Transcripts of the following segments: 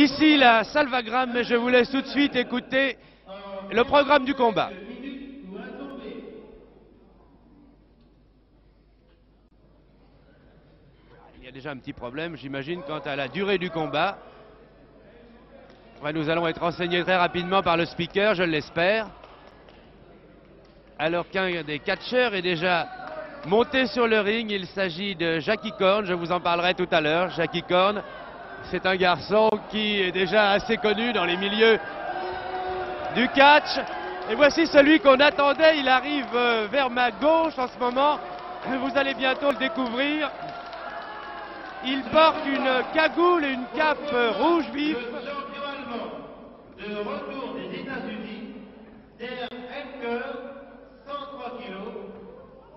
ici la Salvagram, mais je vous laisse tout de suite écouter le programme du combat. Il y a déjà un petit problème, j'imagine, quant à la durée du combat. Enfin, nous allons être renseignés très rapidement par le speaker, je l'espère. Alors qu'un des catcheurs est déjà monté sur le ring, il s'agit de Jackie Korn, je vous en parlerai tout à l'heure. Jackie Korn, c'est un garçon qui est déjà assez connu dans les milieux du catch. Et voici celui qu'on attendait, il arrive vers ma gauche en ce moment. Vous allez bientôt le découvrir. Il porte une cagoule et une cape rouge vif. De retour des États-Unis, Der Henker, 103 kilos,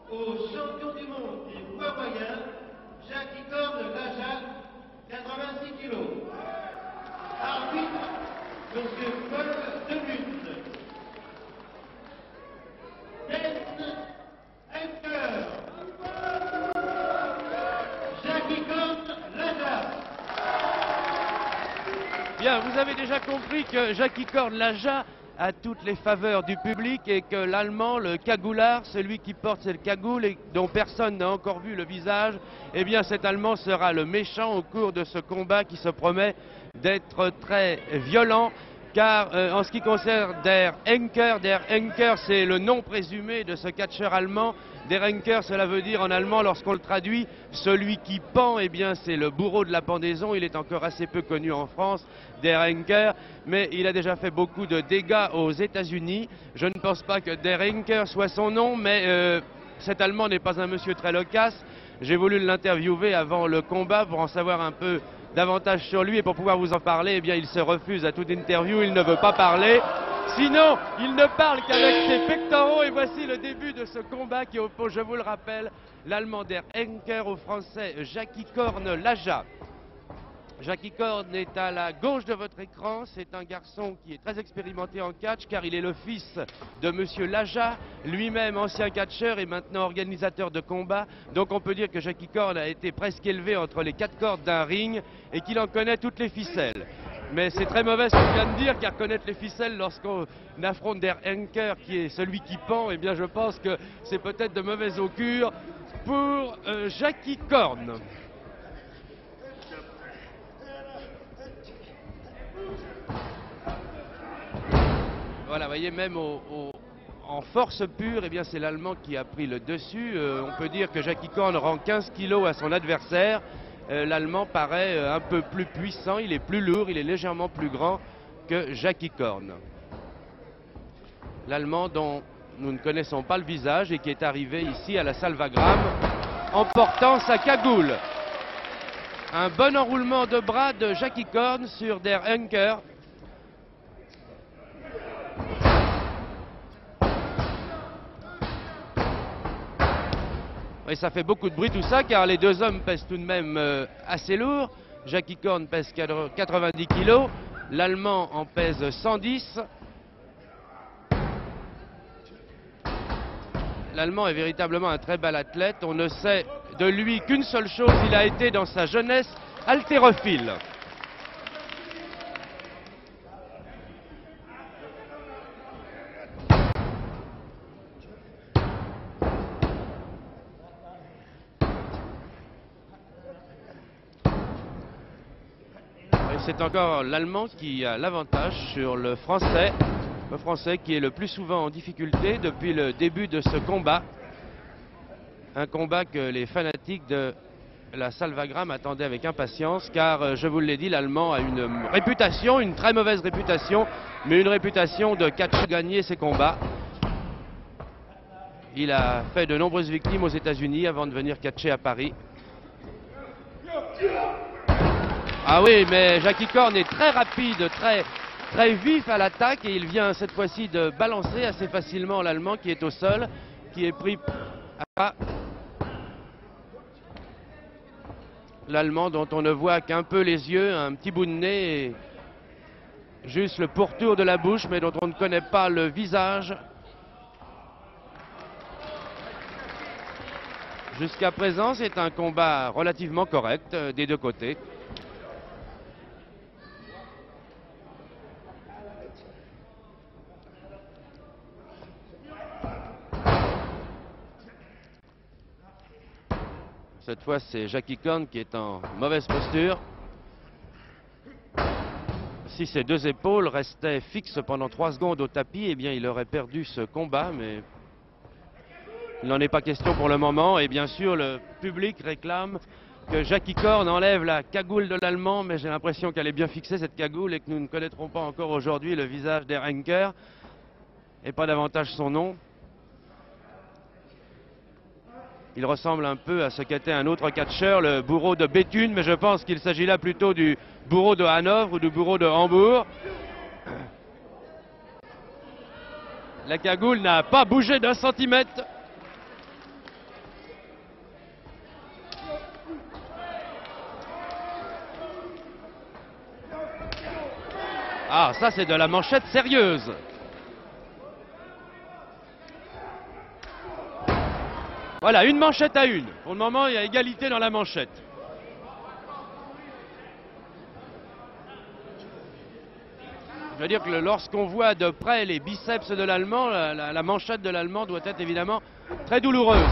au champion du monde des poids moyens, Jackie Korn de Laja, 86 kilos. Arbitre, Monsieur Paul Debutte. Der Henker, Jackie Korn, Laja. Bien, vous avez déjà compris que Jackie Korn Laja a toutes les faveurs du public et que l'Allemand, le cagoulard, celui qui porte cette cagoule et dont personne n'a encore vu le visage, eh bien cet Allemand sera le méchant au cours de ce combat qui se promet d'être très violent. Car en ce qui concerne Der Henker c'est le nom présumé de ce catcheur allemand. Der Henker, cela veut dire en allemand, lorsqu'on le traduit, celui qui pend, eh bien c'est le bourreau de la pendaison. Il est encore assez peu connu en France, Der Henker, mais il a déjà fait beaucoup de dégâts aux États-Unis. Je ne pense pas que Der Henker soit son nom, mais cet Allemand n'est pas un monsieur très loquace. J'ai voulu l'interviewer avant le combat pour en savoir un peu davantage sur lui et pour pouvoir vous en parler, eh bien il se refuse à toute interview, il ne veut pas parler. Sinon, il ne parle qu'avec ses pectoraux et voici le début de ce combat qui oppose, je vous le rappelle, l'Allemand Der Henker au Français Jackie Korn Laja. Jackie Korn est à la gauche de votre écran, c'est un garçon qui est très expérimenté en catch car il est le fils de Monsieur Laja, lui-même ancien catcheur et maintenant organisateur de combat. Donc on peut dire que Jackie Korn a été presque élevé entre les quatre cordes d'un ring et qu'il en connaît toutes les ficelles. Mais c'est très mauvais ce que je viens de dire car connaître les ficelles lorsqu'on affronte Der Henker qui est celui qui pend, eh bien je pense que c'est peut-être de mauvais augure pour Jackie Korn. Voilà, vous voyez, même en force pure, eh bien c'est l'Allemand qui a pris le dessus. On peut dire que Jackie Korn rend 15 kilos à son adversaire. L'Allemand paraît un peu plus puissant, il est plus lourd, il est légèrement plus grand que Jackie Korn. L'Allemand dont nous ne connaissons pas le visage et qui est arrivé ici à la Salvagram en portant sa cagoule. Un bon enroulement de bras de Jackie Korn sur Der Henker. Et ça fait beaucoup de bruit tout ça car les deux hommes pèsent tout de même assez lourd. Jackie Korn pèse 90 kg, l'Allemand en pèse 110. L'Allemand est véritablement un très bel athlète. On ne sait de lui qu'une seule chose, il a été dans sa jeunesse haltérophile. C'est encore l'Allemand qui a l'avantage sur le Français qui est le plus souvent en difficulté depuis le début de ce combat. Un combat que les fanatiques de la Salvagram attendaient avec impatience, car je vous l'ai dit, l'Allemand a une réputation, une très mauvaise réputation, mais une réputation de catcher gagner ses combats. Il a fait de nombreuses victimes aux États-Unis avant de venir catcher à Paris. Ah oui, mais Jackie Korn est très rapide, très vif à l'attaque et il vient cette fois-ci de balancer assez facilement l'Allemand qui est au sol, qui est pris à pas. L'Allemand dont on ne voit qu'un peu les yeux, un petit bout de nez et juste le pourtour de la bouche, mais dont on ne connaît pas le visage. Jusqu'à présent, c'est un combat relativement correct des deux côtés. Cette fois, c'est Jackie Korn qui est en mauvaise posture. Si ses deux épaules restaient fixes pendant 3 secondes au tapis, eh bien, il aurait perdu ce combat, mais il n'en est pas question pour le moment. Et bien sûr, le public réclame que Jackie Korn enlève la cagoule de l'Allemand, mais j'ai l'impression qu'elle est bien fixée, cette cagoule, et que nous ne connaîtrons pas encore aujourd'hui le visage der Henker, et pas davantage son nom. Il ressemble un peu à ce qu'était un autre catcheur, le bourreau de Béthune, mais je pense qu'il s'agit là plutôt du bourreau de Hanovre ou du bourreau de Hambourg. La cagoule n'a pas bougé d'un centimètre. Ah, ça c'est de la manchette sérieuse. Voilà, une manchette à une. Pour le moment, il y a égalité dans la manchette. Je veux dire que lorsqu'on voit de près les biceps de l'Allemand, la manchette de l'Allemand doit être évidemment très douloureuse.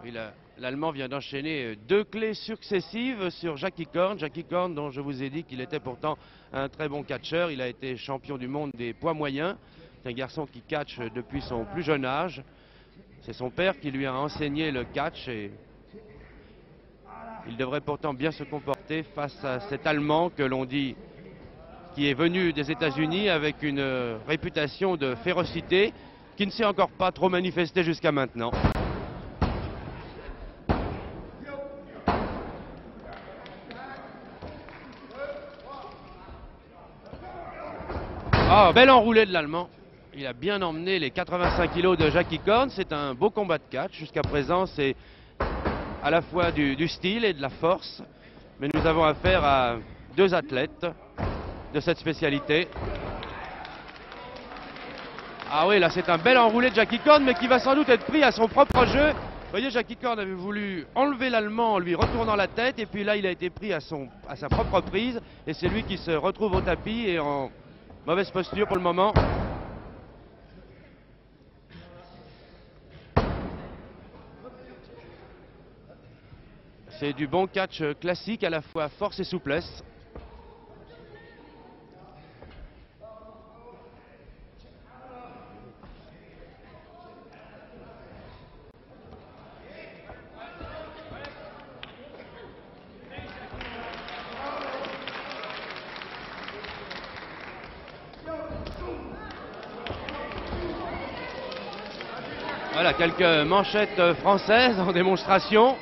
Oui, l'Allemand vient d'enchaîner 2 clés successives sur Jackie Korn. Jackie Korn, dont je vous ai dit qu'il était pourtant un très bon catcheur. Il a été champion du monde des poids moyens. C'est un garçon qui catch depuis son plus jeune âge. C'est son père qui lui a enseigné le catch et il devrait pourtant bien se comporter face à cet Allemand que l'on dit qui est venu des États-Unis avec une réputation de férocité qui ne s'est encore pas trop manifestée jusqu'à maintenant. Ah, bel enroulé de l'Allemand. Il a bien emmené les 85 kilos de Jackie Korn. C'est un beau combat de catch. Jusqu'à présent, c'est à la fois du style et de la force. Mais nous avons affaire à 2 athlètes de cette spécialité. Ah oui, là c'est un bel enroulé de Jackie Korn, mais qui va sans doute être pris à son propre jeu. Vous voyez, Jackie Korn avait voulu enlever l'Allemand en lui retournant la tête. Et puis là, il a été pris à sa propre prise. Et c'est lui qui se retrouve au tapis et en mauvaise posture pour le moment. C'est du bon catch classique, à la fois force et souplesse. Voilà, quelques manchettes françaises en démonstration.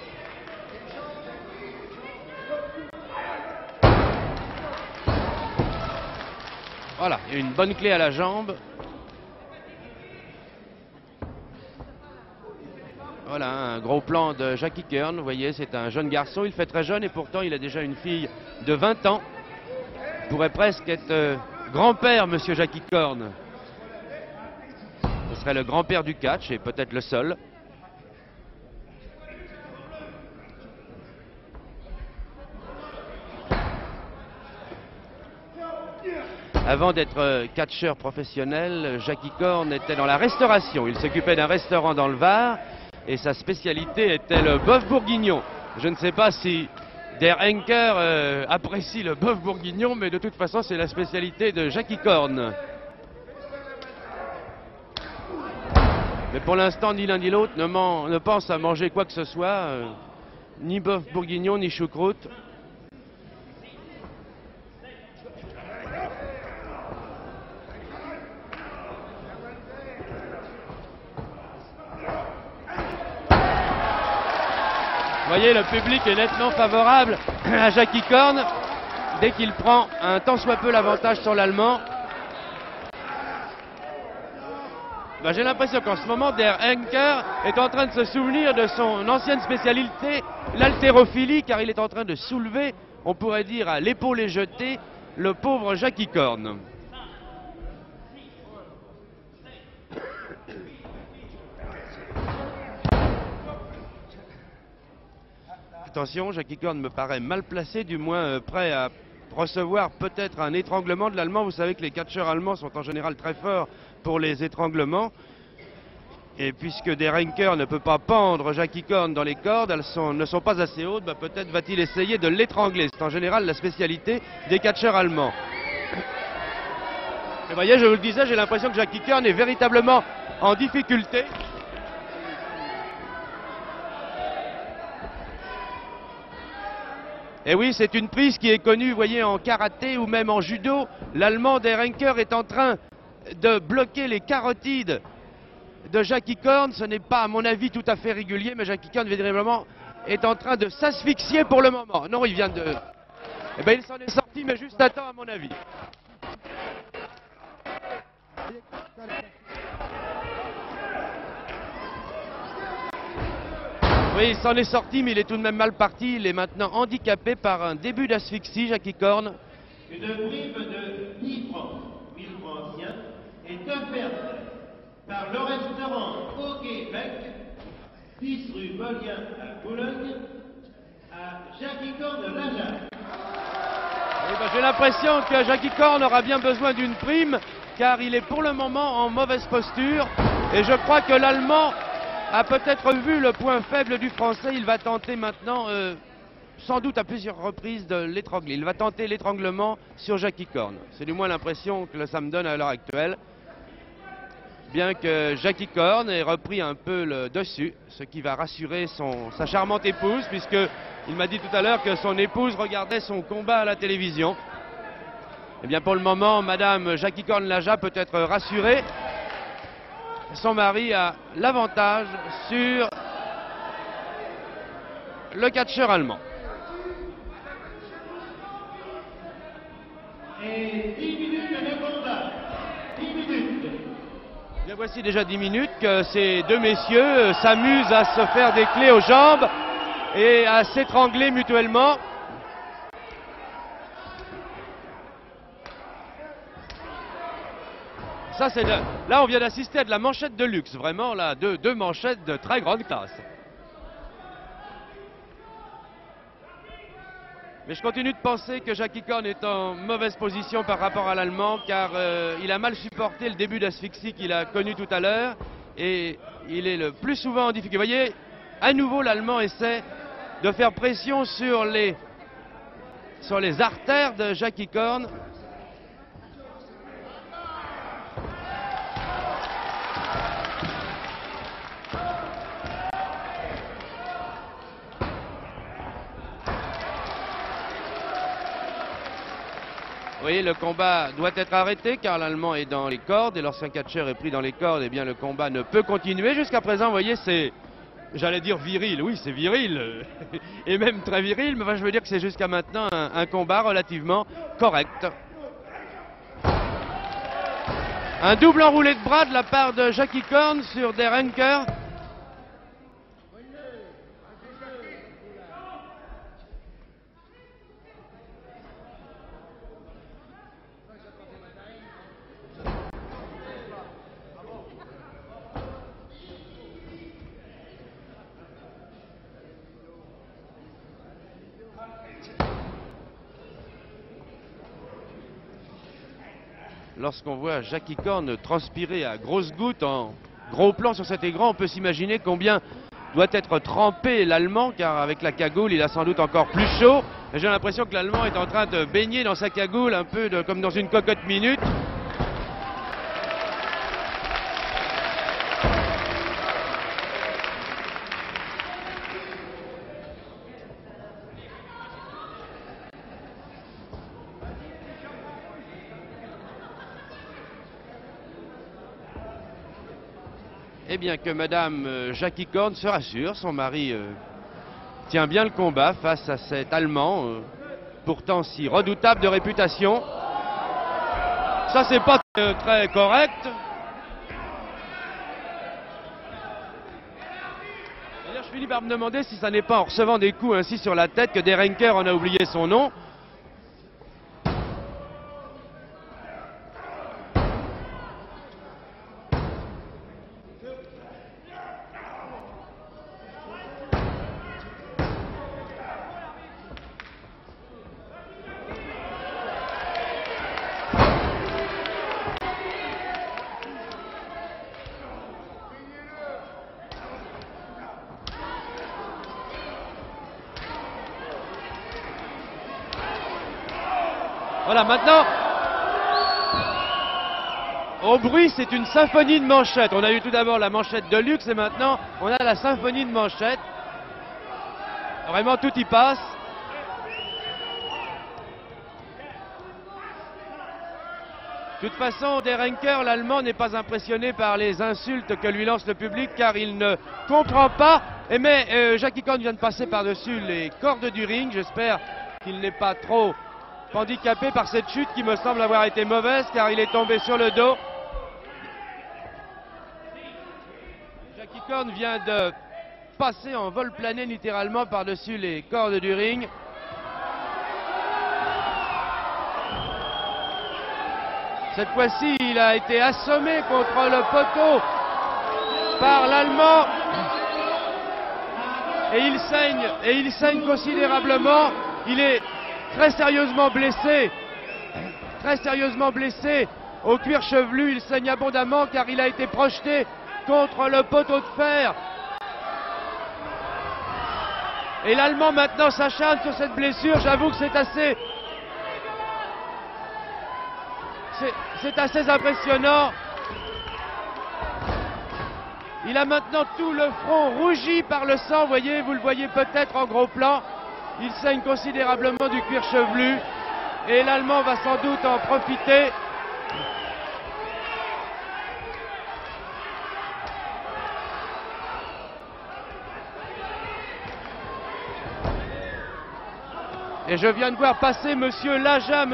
Voilà, il y a une bonne clé à la jambe. Voilà, un gros plan de Jackie Korn. Vous voyez, c'est un jeune garçon. Il fait très jeune et pourtant il a déjà une fille de 20 ans. Il pourrait presque être grand-père, monsieur Jackie Korn. Ce serait le grand-père du catch et peut-être le seul. Avant d'être catcheur professionnel, Jackie Korn était dans la restauration. Il s'occupait d'un restaurant dans le Var et sa spécialité était le bœuf bourguignon. Je ne sais pas si der Henker apprécie le bœuf bourguignon, mais de toute façon c'est la spécialité de Jackie Korn. Mais pour l'instant, ni l'un ni l'autre ne pense à manger quoi que ce soit, ni bœuf bourguignon, ni choucroute. Vous voyez, le public est nettement favorable à Jackie Korn dès qu'il prend un tant soit peu l'avantage sur l'Allemand. Ben, j'ai l'impression qu'en ce moment, der Henker est en train de se souvenir de son ancienne spécialité, l'haltérophilie, car il est en train de soulever, on pourrait dire à l'épaule jetée, le pauvre Jackie Korn. Attention, Jackie Korn me paraît mal placé, du moins prêt à recevoir peut-être un étranglement de l'Allemand. Vous savez que les catcheurs allemands sont en général très forts pour les étranglements. Et puisque Der Henker ne peut pas pendre Jackie Korn dans les cordes, elles ne sont pas assez hautes, bah peut-être va-t-il essayer de l'étrangler. C'est en général la spécialité des catcheurs allemands. Et vous voyez, je vous le disais, j'ai l'impression que Jackie Korn est véritablement en difficulté. Et oui, c'est une prise qui est connue, vous voyez, en karaté ou même en judo. L'Allemand Der Henker est en train de bloquer les carotides de Jackie Korn. Ce n'est pas, à mon avis, tout à fait régulier, mais Jackie Korn, véritablement, est en train de s'asphyxier pour le moment. Non, il vient de... Eh bien, il s'en est sorti, mais juste à temps, à mon avis. Oui, il s'en est sorti, mais il est tout de même mal parti. Il est maintenant handicapé par un début d'asphyxie, Jackie Korn. Une prime de 10 francs, 1000 francs anciens, est offerte par le restaurant Au Québec, 10 rue Bolien à Boulogne, à Jackie Korn de Laja. J'ai l'impression que Jackie Korn aura bien besoin d'une prime, car il est pour le moment en mauvaise posture. Et je crois que l'Allemand a peut-être vu le point faible du Français. Il va tenter maintenant, sans doute à plusieurs reprises, de l'étrangler. Il va tenter l'étranglement sur Jackie Korn. C'est du moins l'impression que ça me donne à l'heure actuelle. Bien que Jackie Korn ait repris un peu le dessus, ce qui va rassurer sa charmante épouse, puisqu'il m'a dit tout à l'heure que son épouse regardait son combat à la télévision. Eh bien pour le moment, Madame Jackie Korn Laja peut être rassurée. Son mari a l'avantage sur le catcheur allemand. Et 10 minutes de combat. 10 minutes. Bien, voici déjà 10 minutes que ces deux messieurs s'amusent à se faire des clés aux jambes et à s'étrangler mutuellement. Ça, là, on vient d'assister à de la manchette de luxe. Vraiment, là, deux manchettes de très grande classe. Mais je continue de penser que Jackie Korn est en mauvaise position par rapport à l'Allemand, car il a mal supporté le début d'asphyxie qu'il a connu tout à l'heure. Et il est le plus souvent en difficulté. Vous voyez, à nouveau, l'Allemand essaie de faire pression sur les artères de Jackie Korn. Vous voyez, le combat doit être arrêté car l'Allemand est dans les cordes et lorsqu'un catcheur est pris dans les cordes, eh bien le combat ne peut continuer. Jusqu'à présent, vous voyez, c'est, j'allais dire viril, oui c'est viril, et même très viril, mais enfin, je veux dire que c'est jusqu'à maintenant un combat relativement correct. Un double enroulé de bras de la part de Jackie Korn sur Der Henker. Lorsqu'on voit Jackie Korn transpirer à grosses gouttes en gros plan sur cet écran, on peut s'imaginer combien doit être trempé l'Allemand, car avec la cagoule, il a sans doute encore plus chaud. J'ai l'impression que l'Allemand est en train de baigner dans sa cagoule, un peu comme dans une cocotte minute. Eh bien que Madame Jackie Korn se rassure, son mari tient bien le combat face à cet Allemand, pourtant si redoutable de réputation. Ça c'est pas très correct. D'ailleurs je finis par me demander si ça n'est pas en recevant des coups ainsi sur la tête que Der Henker en a oublié son nom. Voilà, maintenant, au bruit, c'est une symphonie de manchettes. On a eu tout d'abord la manchette de luxe et maintenant, on a la symphonie de manchettes. Vraiment, tout y passe. De toute façon, Derenker, l'Allemand, n'est pas impressionné par les insultes que lui lance le public car il ne comprend pas. Mais Jackie Korn vient de passer par-dessus les cordes du ring. J'espère qu'il n'est pas trop handicapé par cette chute qui me semble avoir été mauvaise car il est tombé sur le dos. Jackie Korn vient de passer en vol plané littéralement par-dessus les cordes du ring. Cette fois-ci, il a été assommé contre le poteau par l'Allemand et il saigne considérablement. Il est très sérieusement blessé au cuir chevelu. Il saigne abondamment car il a été projeté contre le poteau de fer. Et l'Allemand maintenant s'acharne sur cette blessure. J'avoue que c'est assez impressionnant. Il a maintenant tout le front rougi par le sang, vous le voyez peut-être en gros plan. Il saigne considérablement du cuir chevelu et l'Allemand va sans doute en profiter. Et je viens de voir passer Monsieur Laja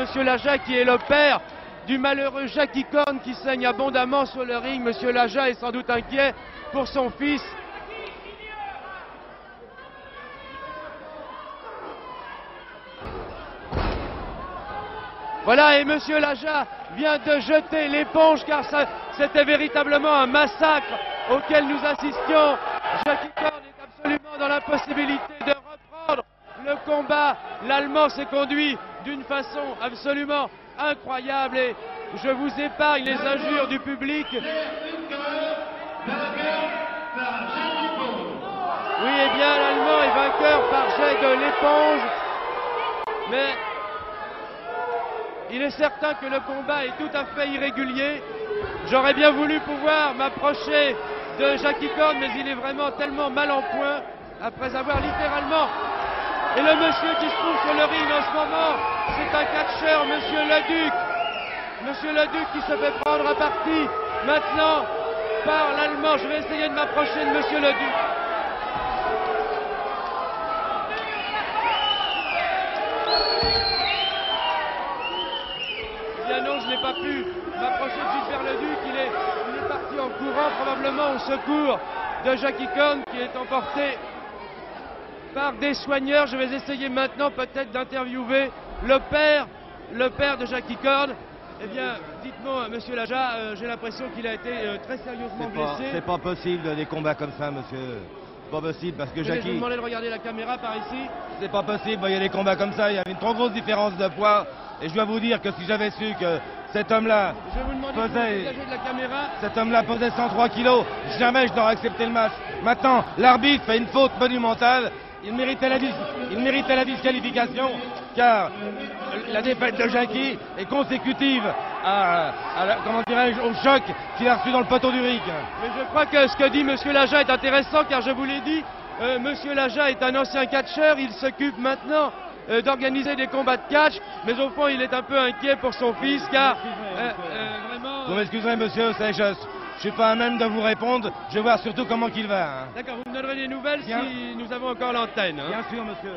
qui est le père du malheureux Jackie Korn qui saigne abondamment sur le ring. Monsieur Laja est sans doute inquiet pour son fils. Voilà, et Monsieur Laja vient de jeter l'éponge car c'était véritablement un massacre auquel nous assistions. Jackie Korn est absolument dans l'impossibilité de reprendre le combat. L'Allemand s'est conduit d'une façon absolument incroyable et je vous épargne les injures du public. Oui, eh bien, l'Allemand est vainqueur par jet de l'éponge, mais il est certain que le combat est tout à fait irrégulier. J'aurais bien voulu pouvoir m'approcher de Jackie Korn, mais il est vraiment tellement mal en point après avoir littéralement... Et le monsieur qui se trouve sur le ring en ce moment, c'est un catcheur, Monsieur Leduc. Monsieur Leduc qui se fait prendre à partie maintenant par l'Allemand. Je vais essayer de m'approcher de Monsieur Leduc. Eh bien non, je n'ai pas pu m'approcher de Gilbert Leduc. Il est parti en courant probablement au secours de Jackie Korn qui est emporté par des soigneurs. Je vais essayer maintenant peut-être d'interviewer le père de Jackie Korn. Eh bien, dites-moi, Monsieur Laja, j'ai l'impression qu'il a été très sérieusement blessé. C'est pas possible des combats comme ça, monsieur. C'est pas possible parce que Jackie... Je vais vous demander de regarder la caméra par ici. C'est pas possible, il y a des combats comme ça, il y avait une trop grosse différence de poids. Et je dois vous dire que si j'avais su que cet homme-là pesait 103 kilos, jamais je n'aurais accepté le match. Maintenant, l'arbitre fait une faute monumentale. Il méritait la disqualification car la défaite de Jackie est consécutive au choc qu'il a reçu dans le poteau du ring. Mais je crois que ce que dit Monsieur Laja est intéressant car je vous l'ai dit, Monsieur Laja est un ancien catcheur, il s'occupe maintenant d'organiser des combats de catch, mais au fond il est un peu inquiet pour son fils car vraiment... Vous m'excuserez monsieur, je suis pas à même de vous répondre, je vais voir surtout comment il va. Hein. D'accord, vous me donnerez des nouvelles si nous avons encore l'antenne. Hein. Bien sûr monsieur.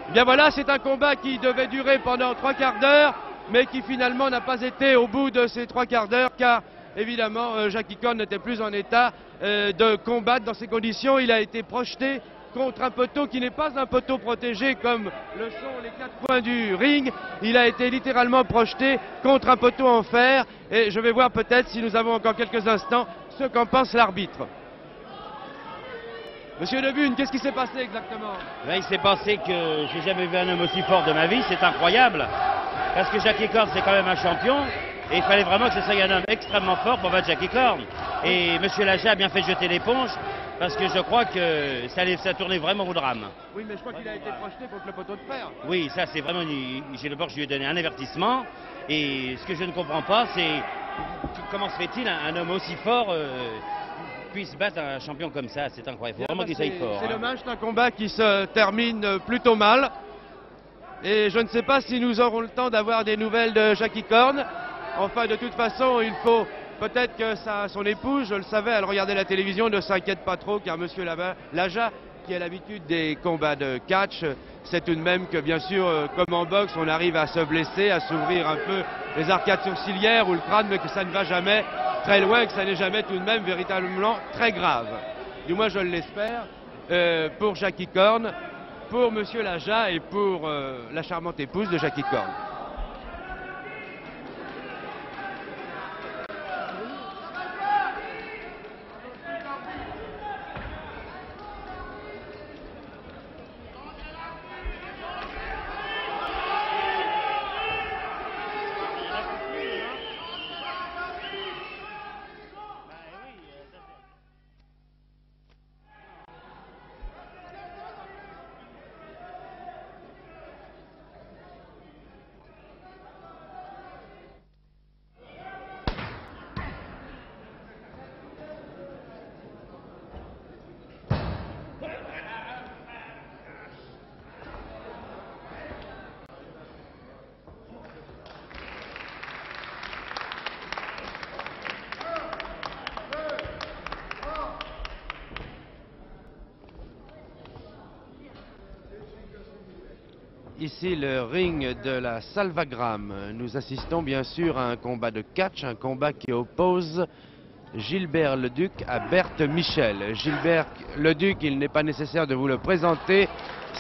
Bien voilà, c'est un combat qui devait durer pendant 3 quarts d'heure, mais qui finalement n'a pas été au bout de ces 3 quarts d'heure car évidemment Jackie Korn n'était plus en état de combattre dans ces conditions. Il a été projeté contre un poteau qui n'est pas un poteau protégé comme le sont les 4 points du ring. Il a été littéralement projeté contre un poteau en fer et je vais voir peut-être si nous avons encore quelques instants ce qu'en pense l'arbitre. Monsieur Lebune, qu'est-ce qui s'est passé exactement? Il s'est passé que j'ai jamais vu un homme aussi fort de ma vie, c'est incroyable. Parce que Jackie Korn c'est quand même un champion et il fallait vraiment que ce soit un homme extrêmement fort pour battre Jackie Korn. Et Monsieur Laja a bien fait jeter l'éponge. parce que je crois que ça tournait vraiment au drame. Oui, mais je crois qu'il a été projeté contre le poteau de fer. Oui, ça c'est vraiment... J'ai d'abord, je lui ai donné un avertissement, et ce que je ne comprends pas, c'est comment se fait-il un homme aussi fort puisse battre un champion comme ça. C'est incroyable, il faut vraiment qu'il soit fort. C'est dommage, c'est un combat qui se termine plutôt mal. Et je ne sais pas si nous aurons le temps d'avoir des nouvelles de Jackie Corn. Enfin, de toute façon, il faut peut-être que son épouse, je le savais, elle regardait la télévision, ne s'inquiète pas trop, car Monsieur Laja, qui a l'habitude des combats de catch, c'est tout de même que, bien sûr, comme en boxe, on arrive à se blesser, à s'ouvrir un peu les arcades sourcilières ou le crâne, mais que ça ne va jamais très loin, que ça n'est jamais tout de même véritablement très grave. Du moins, je l'espère, pour Jackie Corn, pour Monsieur Laja et pour la charmante épouse de Jackie Corn. Ici le ring de la Salvagram. Nous assistons bien sûr à un combat de catch, un combat qui oppose Gilbert Leduc à Berthe Michel. Gilbert Leduc, il n'est pas nécessaire de vous le présenter,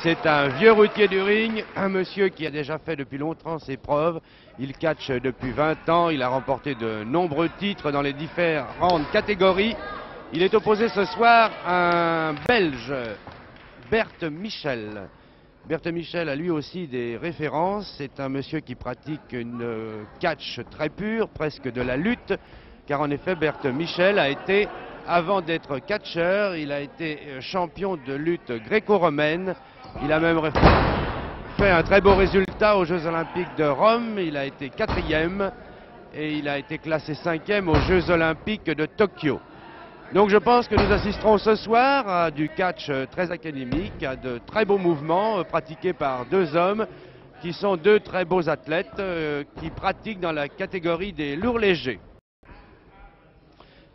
c'est un vieux routier du ring, un monsieur qui a déjà fait depuis longtemps ses preuves. Il catch depuis 20 ans, il a remporté de nombreux titres dans les différentes catégories. Il est opposé ce soir à un Belge, Berthe Michel. Berthe Michel a lui aussi des références. C'est un monsieur qui pratique une catch très pure, presque de la lutte, car en effet Berthe Michel a été, avant d'être catcheur, il a été champion de lutte gréco-romaine. Il a même fait un très beau résultat aux Jeux Olympiques de Rome. Il a été 4e et il a été classé 5e aux Jeux Olympiques de Tokyo. Donc je pense que nous assisterons ce soir à du catch très académique, à de très beaux mouvements pratiqués par deux hommes qui sont deux très beaux athlètes qui pratiquent dans la catégorie des lourds légers.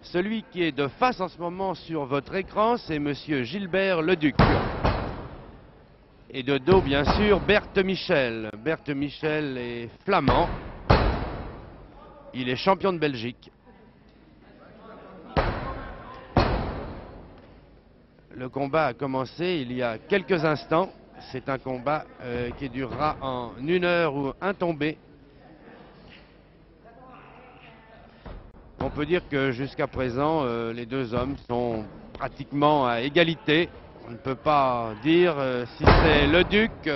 Celui qui est de face en ce moment sur votre écran, c'est monsieur Gilbert Leduc. Et de dos, bien sûr, Berthe Michel. Berthe Michel est flamand. Il est champion de Belgique. Le combat a commencé il y a quelques instants. C'est un combat qui durera en 1 heure ou un tombé. On peut dire que jusqu'à présent, les deux hommes sont pratiquement à égalité. On ne peut pas dire si c'est Leduc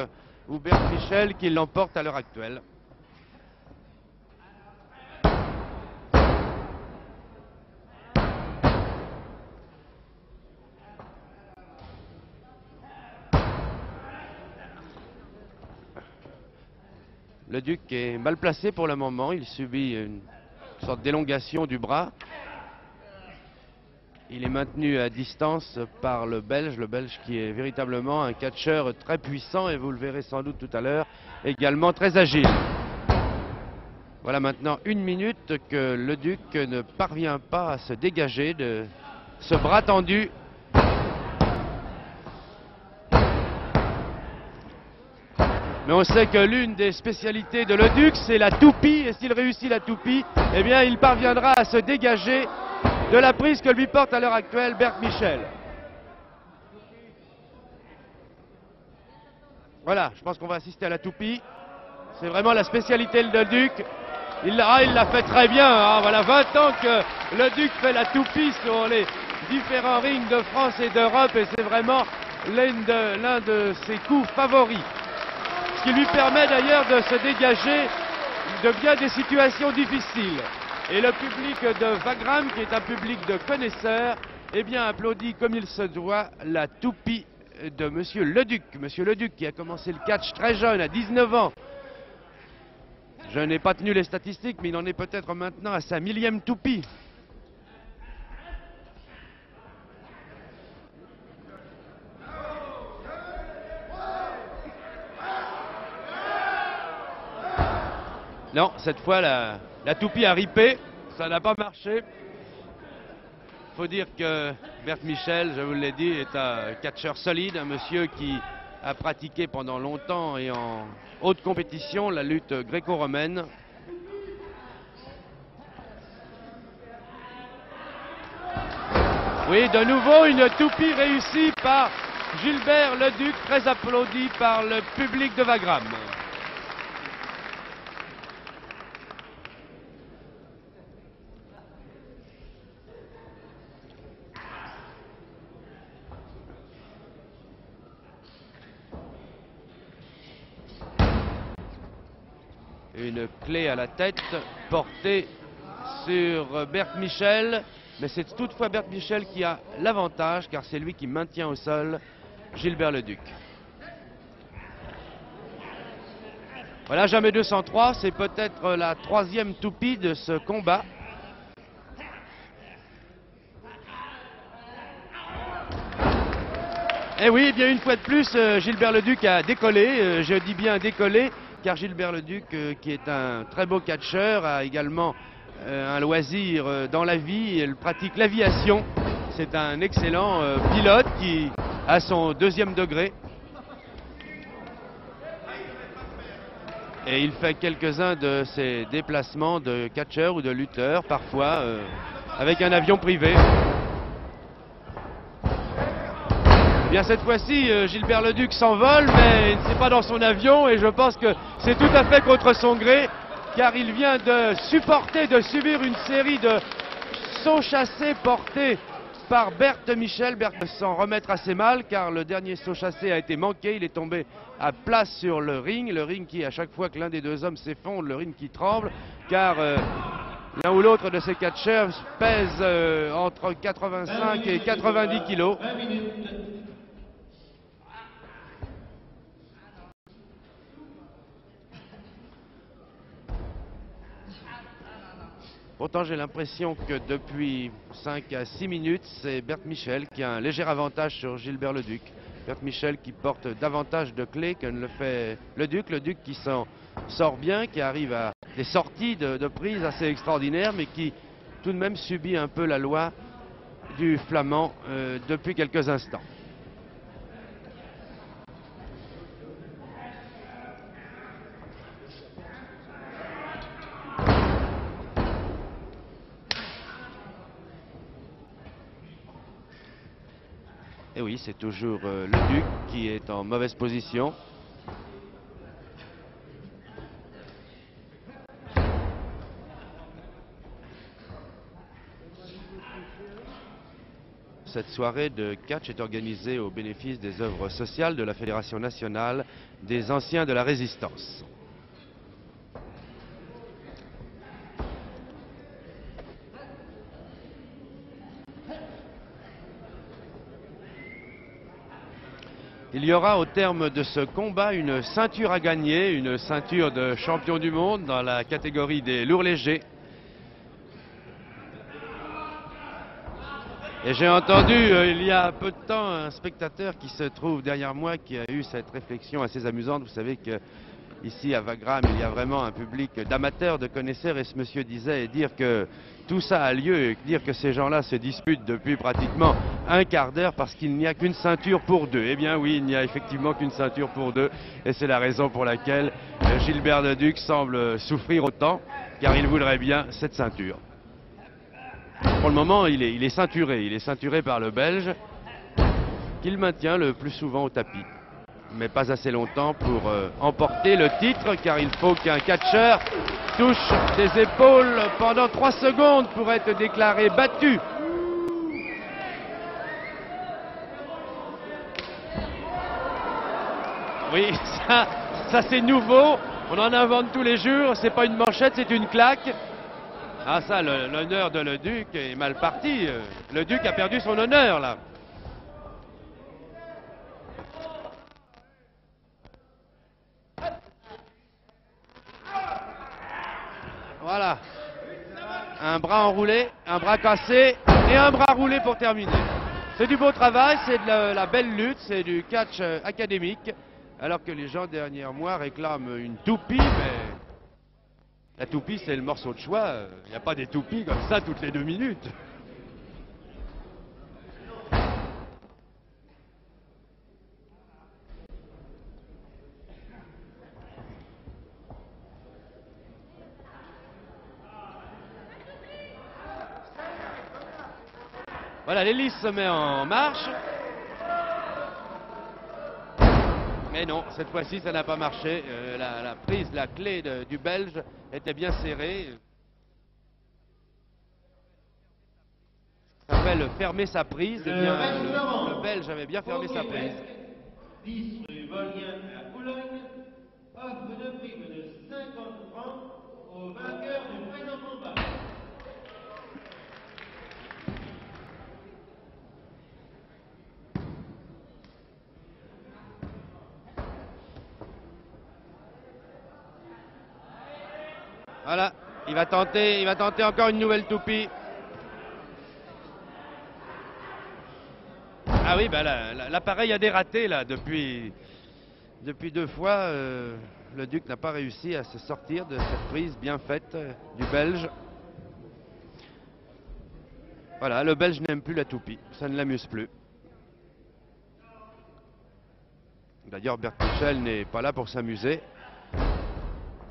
ou Berthe Michel qui l'emporte à l'heure actuelle. Leduc est mal placé pour le moment, il subit une sorte d'élongation du bras. Il est maintenu à distance par le Belge qui est véritablement un catcheur très puissant et vous le verrez sans doute tout à l'heure, également très agile. Voilà maintenant 1 minute que Leduc ne parvient pas à se dégager de ce bras tendu. Mais on sait que l'une des spécialités de Leduc, c'est la toupie. Et s'il réussit la toupie, eh bien, il parviendra à se dégager de la prise que lui porte à l'heure actuelle Berthe Michel. Voilà, je pense qu'on va assister à la toupie. C'est vraiment la spécialité de Leduc. Il l'a fait très bien. Hein. Voilà 20 ans que Leduc fait la toupie sur les différents rings de France et d'Europe. Et c'est vraiment l'un de ses coups favoris. Ce qui lui permet d'ailleurs de se dégager de bien des situations difficiles. Et le public de Wagram, qui est un public de connaisseurs, eh bien, applaudit comme il se doit la toupie de Monsieur Leduc. Monsieur Leduc qui a commencé le catch très jeune, à 19 ans. Je n'ai pas tenu les statistiques, mais il en est peut-être maintenant à sa 1000e toupie. Non, cette fois, la toupie a ripé. Ça n'a pas marché. Il faut dire que Bert Michel, je vous l'ai dit, est un catcheur solide, un monsieur qui a pratiqué pendant longtemps et en haute compétition la lutte gréco-romaine. Oui, de nouveau une toupie réussie par Gilbert Leduc, très applaudi par le public de Wagram. Une clé à la tête portée sur Bert Michel, mais c'est toutefois Bert Michel qui a l'avantage car c'est lui qui maintient au sol Gilbert Leduc. Voilà, jamais 203, c'est peut-être la 3e toupie de ce combat. Et oui, bien une fois de plus, Gilbert Leduc a décollé, je dis bien décollé, car Gilbert Leduc, qui est un très beau catcheur, a également un loisir dans la vie, il pratique l'aviation. C'est un excellent pilote qui a son 2e degré. Et il fait quelques-uns de ses déplacements de catcheur ou de lutteur, parfois avec un avion privé. Bien cette fois-ci, Gilbert Leduc s'envole, mais il n'est pas dans son avion et je pense que c'est tout à fait contre son gré, car il vient de subir une série de sauts chassés portés par Bert Michel. Bert s'en remettre assez mal, car le dernier saut chassé a été manqué, il est tombé à plat sur le ring qui, à chaque fois que l'un des deux hommes s'effondre, le ring qui tremble, car l'un ou l'autre de ces catcheurs pèse entre 85 et 90 kilos. Pourtant, j'ai l'impression que depuis 5 à 6 minutes, c'est Bert Michel qui a un léger avantage sur Gilbert Leduc. Bert Michel qui porte davantage de clés que ne le fait Leduc. Leduc qui s'en sort bien, qui arrive à des sorties de prise assez extraordinaires, mais qui tout de même subit un peu la loi du Flamand depuis quelques instants. Et oui, c'est toujours Leduc qui est en mauvaise position. Cette soirée de catch est organisée au bénéfice des œuvres sociales de la Fédération nationale des anciens de la Résistance. Il y aura au terme de ce combat une ceinture à gagner, une ceinture de champion du monde dans la catégorie des lourds légers. Et j'ai entendu il y a peu de temps un spectateur qui se trouve derrière moi qui a eu cette réflexion assez amusante. Vous savez que ici à Wagram il y a vraiment un public d'amateurs, de connaisseurs, et ce monsieur disait, et dire que tout ça a lieu et dire que ces gens-là se disputent depuis pratiquement un quart d'heure parce qu'il n'y a qu'une ceinture pour deux. Eh bien oui, il n'y a effectivement qu'une ceinture pour deux et c'est la raison pour laquelle Gilbert Leduc semble souffrir autant, car il voudrait bien cette ceinture. Pour le moment, il est ceinturé par le Belge qu'il maintient le plus souvent au tapis. Mais pas assez longtemps pour emporter le titre, car il faut qu'un catcheur touche des épaules pendant 3 secondes pour être déclaré battu. Oui, ça c'est nouveau, on en invente tous les jours, c'est pas une manchette, c'est une claque. Ah ça, l'honneur de Leduc est mal parti. Leduc a perdu son honneur là. Voilà. Un bras enroulé, un bras cassé et un bras roulé pour terminer. C'est du beau travail, c'est de la belle lutte, c'est du catch académique. Alors que les gens derrière moi réclament une toupie, mais la toupie c'est le morceau de choix. Il n'y a pas des toupies comme ça toutes les 2 minutes. Voilà, l'hélice se met en marche. Mais non, cette fois-ci, ça n'a pas marché. La prise, la clé du Belge était bien serrée. Ça s'appelle fermer sa prise. Eh bien, le Belge avait bien fermé sa prise. 10 rue Volien à Boulogne, offre de prime de 50 francs au vainqueur du présent combat. Voilà, il va tenter encore une nouvelle toupie. Ah oui, ben l'appareil a dératé là depuis 2 fois. Le Duc n'a pas réussi à se sortir de cette prise bien faite du Belge. Voilà, le Belge n'aime plus la toupie, ça ne l'amuse plus. D'ailleurs, Bert Michel n'est pas là pour s'amuser.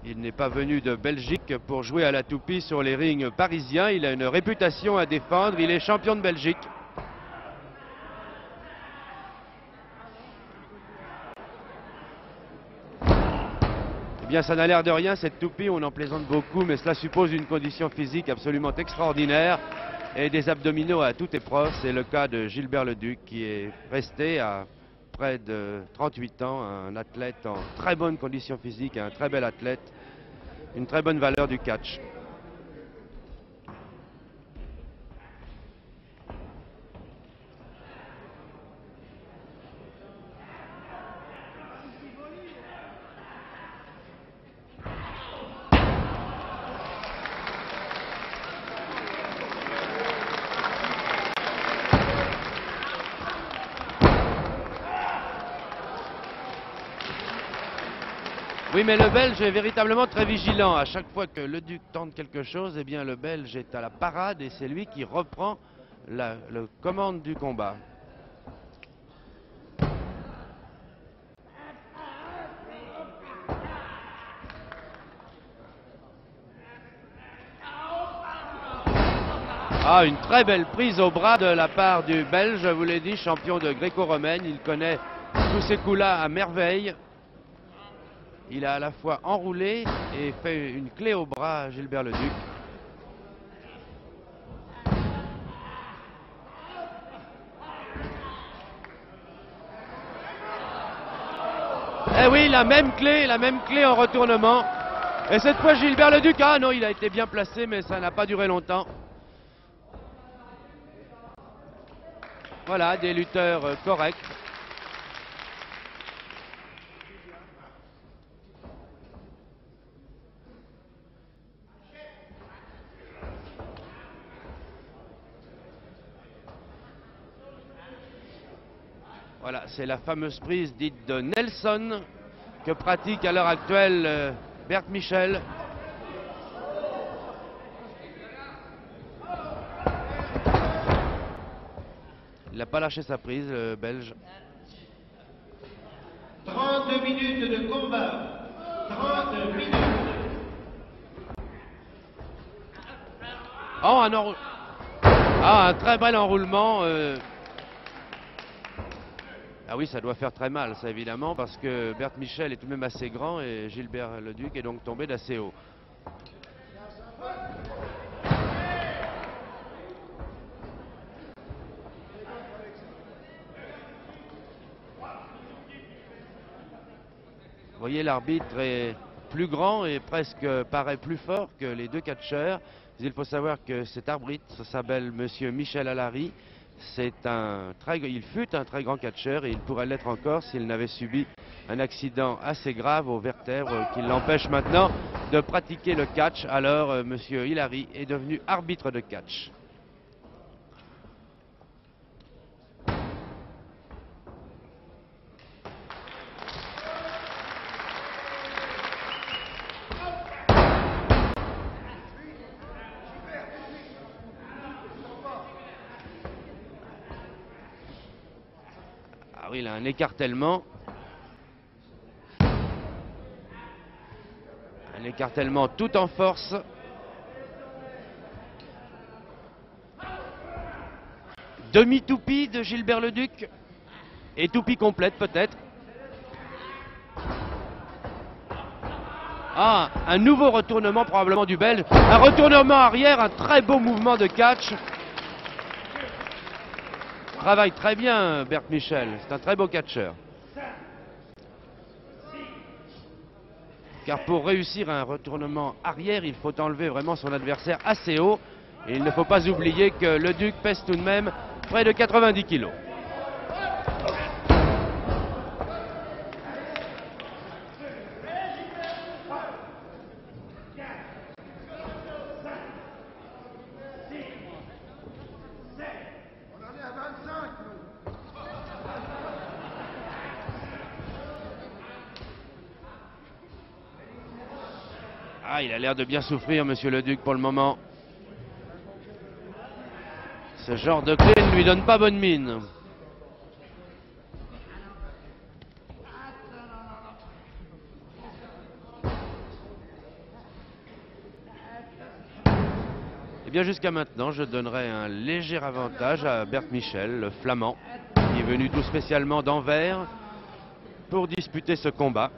Il n'est pas venu de Belgique pour jouer à la toupie sur les rings parisiens. Il a une réputation à défendre. Il est champion de Belgique. Eh bien, ça n'a l'air de rien, cette toupie. On en plaisante beaucoup, mais cela suppose une condition physique absolument extraordinaire et des abdominaux à toute épreuve. C'est le cas de Gilbert Leduc, qui est resté à près de 38 ans, un athlète en très bonne condition physique, un très bel athlète, une très bonne valeur du catch. Oui, mais le Belge est véritablement très vigilant. À chaque fois que le Duc tente quelque chose, eh bien le Belge est à la parade et c'est lui qui reprend la commande du combat. Ah, une très belle prise au bras de la part du Belge, je vous l'ai dit, champion de gréco-romaine. Il connaît tous ces coups-là à merveille. Il a à la fois enroulé et fait une clé au bras à Gilbert Leduc. Eh oui, la même clé en retournement. Et cette fois Gilbert Leduc, ah non, il a été bien placé, mais ça n'a pas duré longtemps. Voilà, des lutteurs corrects. Voilà, c'est la fameuse prise dite de Nelson que pratique à l'heure actuelle Bert Michel. Il n'a pas lâché sa prise, le Belge. 30 minutes de combat. 30 minutes. Oh, un très bel enroulement. Ah oui, ça doit faire très mal, ça évidemment, parce que Bert Michel est tout de même assez grand et Gilbert Leduc est donc tombé d'assez haut. Vous voyez, l'arbitre est plus grand et presque paraît plus fort que les 2 catcheurs. Il faut savoir que cet arbitre s'appelle Monsieur Michel Allary. Il fut un très grand catcheur et il pourrait l'être encore s'il n'avait subi un accident assez grave aux vertèbres qui l'empêche maintenant de pratiquer le catch. Alors Monsieur Allary est devenu arbitre de catch. Il a un écartèlement. Un écartèlement tout en force. Demi-toupie de Gilbert Leduc. Et toupie complète peut-être. Ah, un nouveau retournement probablement du Belge. Un retournement arrière, un très beau mouvement de catch. Travaille très bien Bert Michel, c'est un très beau catcheur. Car pour réussir un retournement arrière, il faut enlever vraiment son adversaire assez haut. Et il ne faut pas oublier que Leduc pèse tout de même près de 90 kg. Ah, il a l'air de bien souffrir, Monsieur Leduc, pour le moment. Ce genre de clé ne lui donne pas bonne mine. Et bien jusqu'à maintenant, je donnerais un léger avantage à Bert Michel, le Flamand, qui est venu tout spécialement d'Anvers pour disputer ce combat.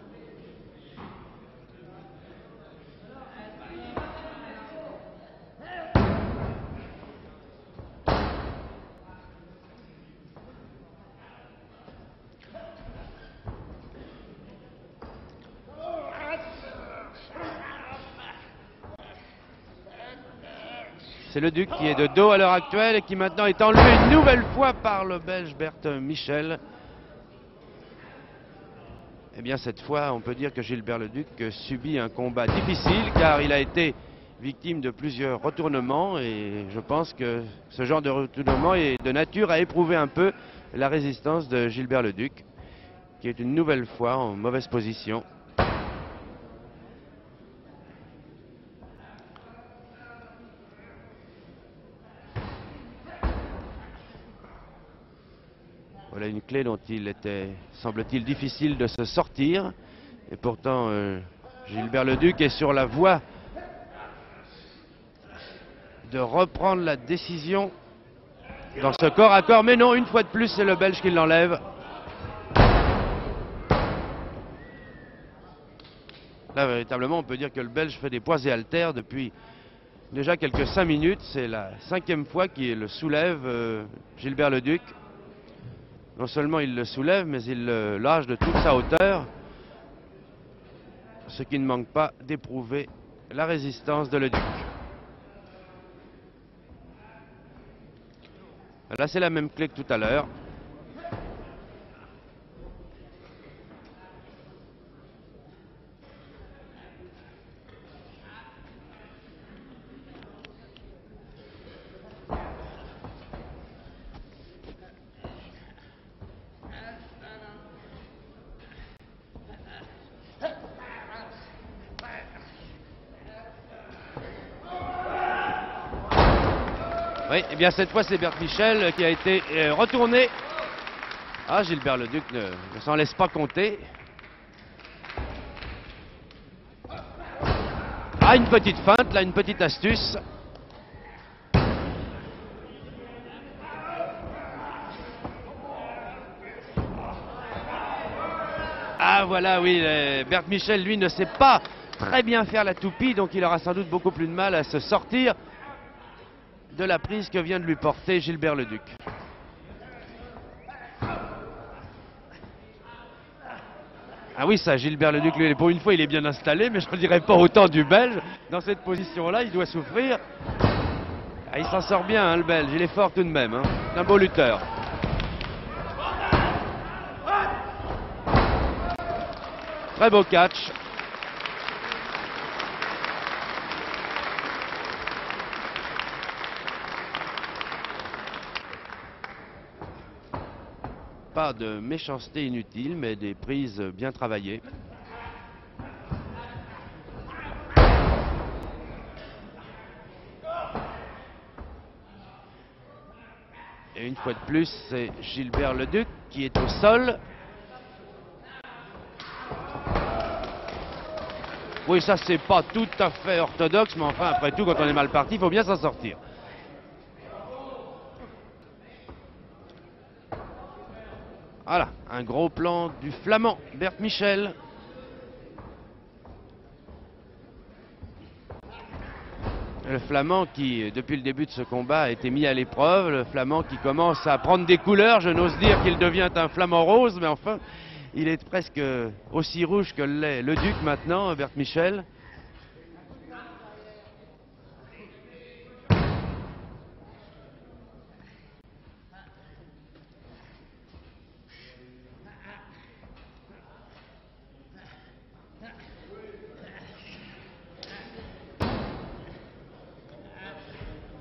C'est Leduc qui est de dos à l'heure actuelle et qui maintenant est enlevé une nouvelle fois par le Belge Bert Michel. Eh bien cette fois, on peut dire que Gilbert Leduc subit un combat difficile car il a été victime de plusieurs retournements et je pense que ce genre de retournement est de nature à éprouver un peu la résistance de Gilbert Leduc qui est une nouvelle fois en mauvaise position. Voilà une clé dont il était, semble-t-il, difficile de se sortir. Et pourtant, Gilbert Leduc est sur la voie de reprendre la décision dans ce corps à corps. Mais non, une fois de plus, c'est le Belge qui l'enlève. Là, véritablement, on peut dire que le Belge fait des poids et haltères depuis déjà quelques 5 minutes. C'est la 5e fois qu'il le soulève, Gilbert Leduc. Non seulement il le soulève, mais il le lâche de toute sa hauteur, ce qui ne manque pas d'éprouver la résistance de Leduc. Là, c'est la même clé que tout à l'heure. Oui, et bien cette fois c'est Bert Michel qui a été retourné. Ah, Gilbert Leduc ne s'en laisse pas compter. Ah, une petite feinte, là, une petite astuce. Ah, voilà, oui, Bert Michel, lui, ne sait pas très bien faire la toupie, donc il aura sans doute beaucoup plus de mal à se sortir de la prise que vient de lui porter Gilbert Leduc. Ah oui, ça, Gilbert Leduc, lui, pour une fois, il est bien installé, mais je ne dirais pas autant du Belge. Dans cette position-là, il doit souffrir. Ah, il s'en sort bien, hein, le Belge. Il est fort tout de même. Hein. C'est un beau lutteur. Très beau catch. Pas de méchanceté inutile, mais des prises bien travaillées. Et une fois de plus, c'est Gilbert Leduc qui est au sol. Oui, ça c'est pas tout à fait orthodoxe, mais enfin après tout, quand on est mal parti, il faut bien s'en sortir. Voilà, un gros plan du Flamand, Bert Michel. Le Flamand qui, depuis le début de ce combat, a été mis à l'épreuve. Le Flamand qui commence à prendre des couleurs. Je n'ose dire qu'il devient un Flamand rose, mais enfin, il est presque aussi rouge que l'est le Duc maintenant, Bert Michel.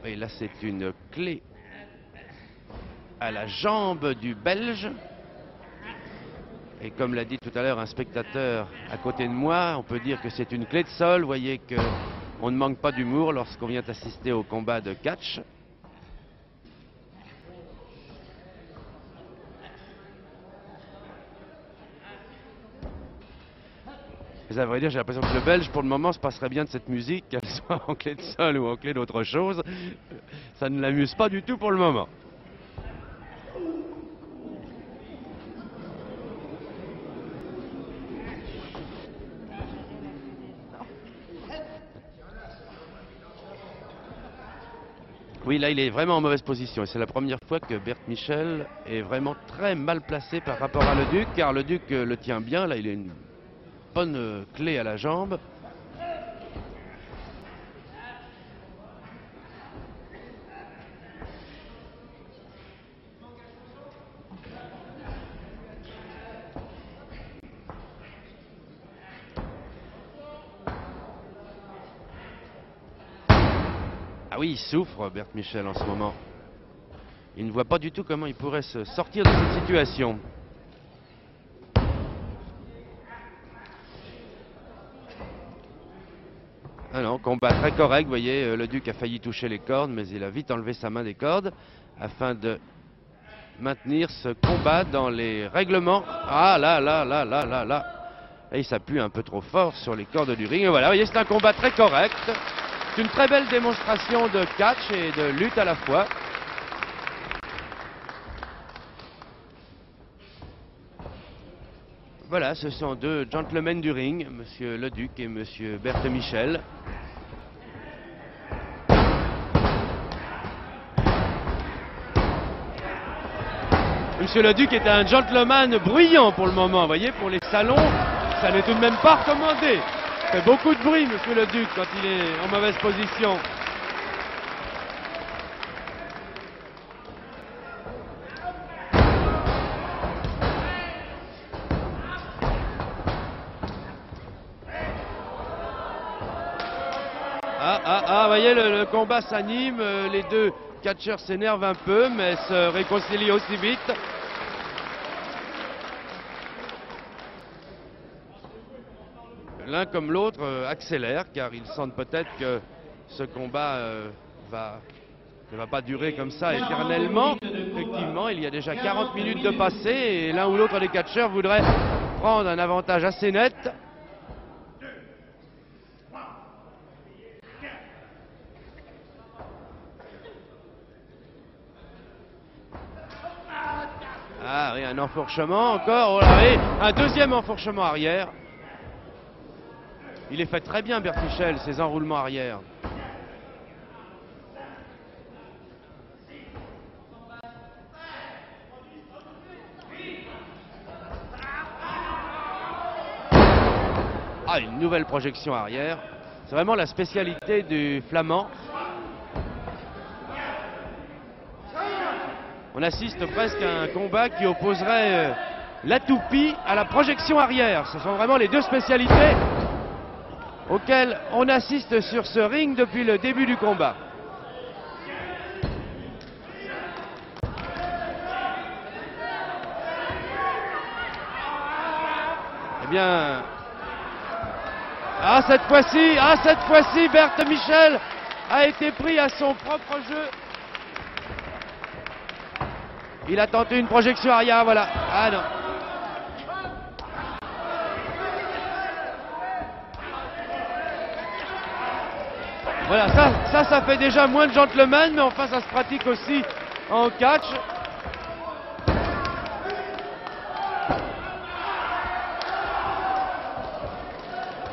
Et là, c'est une clé à la jambe du Belge. Et comme l'a dit tout à l'heure un spectateur à côté de moi, on peut dire que c'est une clé de sol. Vous voyez qu'on ne manque pas d'humour lorsqu'on vient assister au combat de catch. Mais à vrai dire, j'ai l'impression que le Belge, pour le moment, se passerait bien de cette musique, qu'elle soit en clé de sol ou en clé d'autre chose. Ça ne l'amuse pas du tout pour le moment. Oui, là, il est vraiment en mauvaise position. Et c'est la première fois que Bert Michel est vraiment très mal placé par rapport à Leduc, car Leduc le tient bien. Là, il a une bonne clé à la jambe. Ah oui, il souffre, Bert Michel, en ce moment. Il ne voit pas du tout comment il pourrait se sortir de cette situation. Ah non, combat très correct, vous voyez, le Duc a failli toucher les cordes, mais il a vite enlevé sa main des cordes afin de maintenir ce combat dans les règlements. Ah là là là là là là. Et il s'appuie un peu trop fort sur les cordes du ring. Et voilà, vous voyez, c'est un combat très correct. C'est une très belle démonstration de catch et de lutte à la fois. Voilà, ce sont deux gentlemen du ring, Monsieur Leduc et Monsieur Bert Michel. Monsieur Leduc est un gentleman bruyant pour le moment, vous voyez, pour les salons, ça n'est tout de même pas recommandé. Il fait beaucoup de bruit, Monsieur Leduc, quand il est en mauvaise position. Vous voyez, le combat s'anime, les deux catcheurs s'énervent un peu, mais se réconcilient aussi vite. L'un comme l'autre accélère, car ils sentent peut-être que ce combat ne va pas durer comme ça éternellement. Effectivement, il y a déjà 40 minutes de passé, et l'un ou l'autre des catcheurs voudrait prendre un avantage assez net. Ah oui, un enfourchement encore. Oh là, oui, un deuxième enfourchement arrière. Il est fait très bien, Bert Michel, ses enroulements arrière. Ah, une nouvelle projection arrière. C'est vraiment la spécialité du Flamand. On assiste presque à un combat qui opposerait la toupie à la projection arrière. Ce sont vraiment les deux spécialités auxquelles on assiste sur ce ring depuis le début du combat. Eh bien, cette fois-ci, Berthe Michel a été pris à son propre jeu. Il a tenté une projection arrière, voilà. Ah non. Voilà, ça fait déjà moins de gentleman, mais enfin ça se pratique aussi en catch.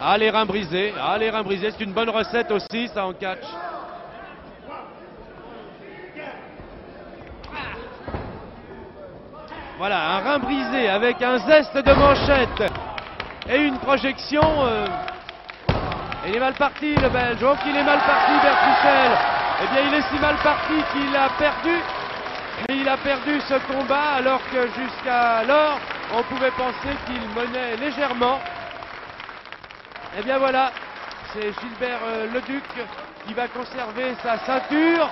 Ah, les reins brisés, c'est une bonne recette aussi, ça, en catch. Voilà, un rein brisé avec un zeste de manchette et une projection. Il est mal parti, le Belge. Oh, qu'il est mal parti, Berthe Michel. Eh bien, il est si mal parti qu'il a perdu. Mais il a perdu ce combat alors que jusqu'alors, on pouvait penser qu'il menait légèrement. Eh bien voilà, c'est Gilbert Leduc qui va conserver sa ceinture.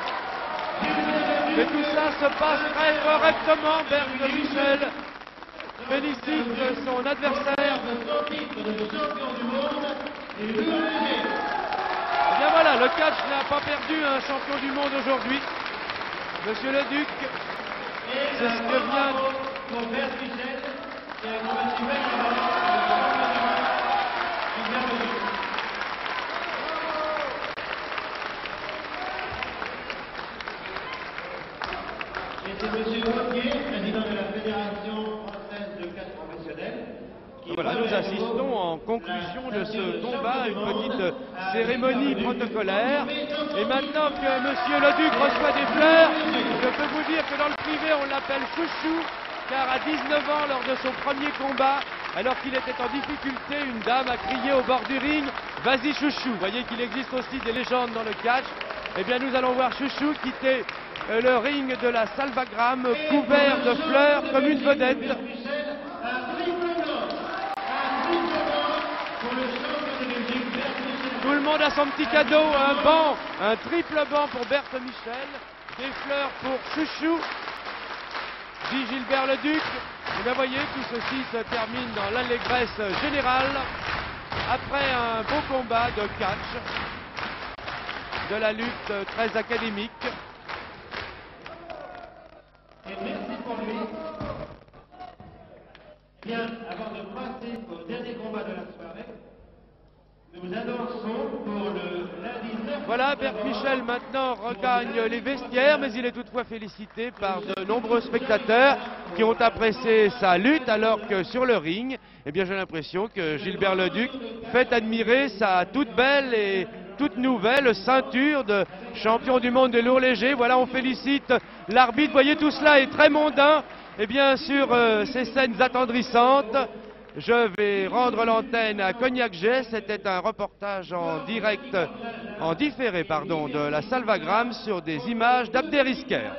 Mais tout ça se passe très correctement. Berthe Michel félicite son adversaire. Eh bien voilà, le catch n'a pas perdu un champion du monde aujourd'hui. Monsieur Leduc, c'est ce que vient... Pour Berthe Michel, qui a combattu Gilbert Leduc. Et c'est M. Wauquiez, président de la Fédération française de catch professionnel. Voilà, nous assistons en conclusion de ce combat à une petite cérémonie protocolaire. Et maintenant que M. Leduc reçoit des fleurs, je peux vous dire que dans le privé, on l'appelle Chouchou, car à 19 ans, lors de son premier combat, alors qu'il était en difficulté, une dame a crié au bord du ring « Vas-y Chouchou !» Vous voyez qu'il existe aussi des légendes dans le catch. Eh bien, nous allons voir Chouchou quitter le ring de la Salvagram, couvert de fleurs comme une vedette. Tout le monde a son petit cadeau, un banc, un triple banc pour Berthe Michel, des fleurs pour Chouchou, dit Gilbert Leduc. Et bien voyez, tout ceci se termine dans l'allégresse générale après un beau combat de catch, de la lutte très académique. Et merci pour lui. Bien, avant de passer au dernier combat de la soirée, nous annonçons pour le lundi 9. Voilà, Berthe Michel maintenant regagne les vestiaires, mais il est toutefois félicité par de nombreux spectateurs qui ont apprécié sa lutte, alors que sur le ring, eh bien j'ai l'impression que Gilbert Leduc fait admirer sa toute belle et toute nouvelle ceinture de champion du monde des lourds légers. Voilà, on félicite l'arbitre. Vous voyez, tout cela est très mondain. Et bien sur ces scènes attendrissantes, je vais rendre l'antenne à Cognac-Jay. C'était un reportage en direct, en différé, pardon, de la Salvagram sur des images d'Abderrysquer.